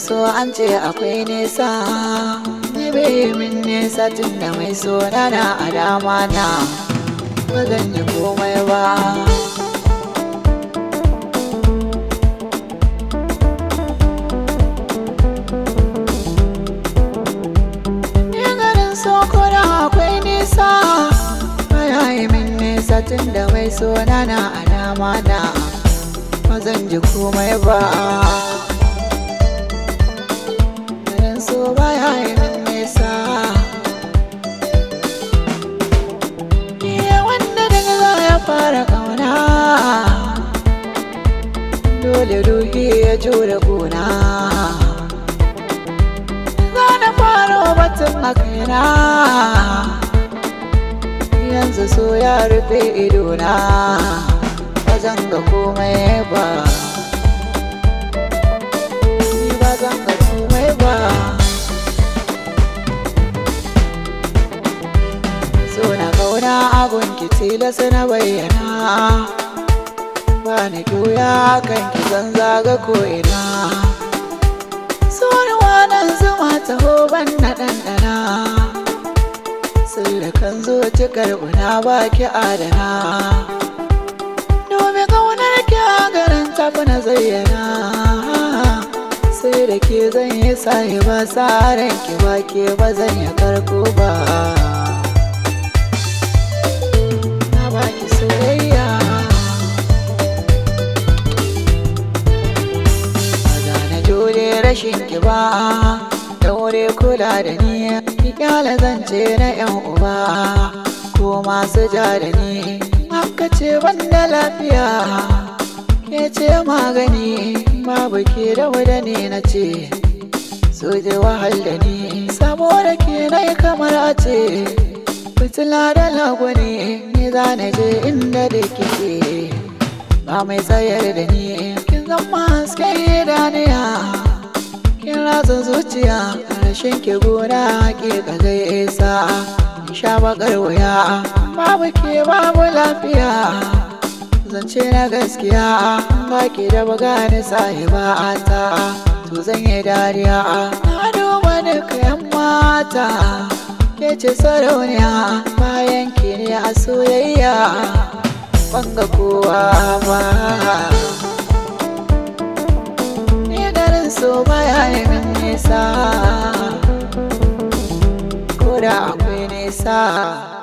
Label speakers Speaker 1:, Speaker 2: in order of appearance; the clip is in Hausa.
Speaker 1: so an ce akwai nesa, ni bai min nesa tun da mai so na a dama na ba zan yi komai ba. Ni ganin so koda akwai nesa, baya yi min nesa tun da mai so na a dama na ba zan ji komai ba. So baya yi min nesa, iya wanda daga za ya fara kauna, dole ruhi ya jure kuna. Za na faro batun a kaina, yanzu so ya rufe idona ba zan ga komai ba. Ni ba zan ga komai ba. Suna kauna abun ki tilas na bayyana, ba ni juya kan ki zan zaga ko'ina. Sonuwa nan zuma taho ban na ɗanɗana, sirrikan zuci karɓuna ba ki adana. Domin kaunar ki a garin tafi na zayyana, sai da ke zan yi sahi ba sa ranki ba ke ba zan yi karko ba. Rashin ki ba daure kula da ni, ki kyala zance na yan uba ko masu ja da ni. Haka ce banda lafiya ke ce magani, babu ke da ne na ce so je wahal da ni. Saboda ke na yi kamar a ce fitila da lagwani, ni za na je inda da kike ba mai tsayar da ni. Kin zama hasken idaniya, kin ratsa zuciya, rashin ki gona ke ka zai isa sha bakar wuya. Babu ke babu lafiya, zance na gaskiya, ba ki da bagani sahiba ta to zan yi dariya. Na duba duka yan mata ke ce sarauniya, bayan ki ne a soyayya banga kowa ba. So baya yi min nesa, ko da akwai nesa.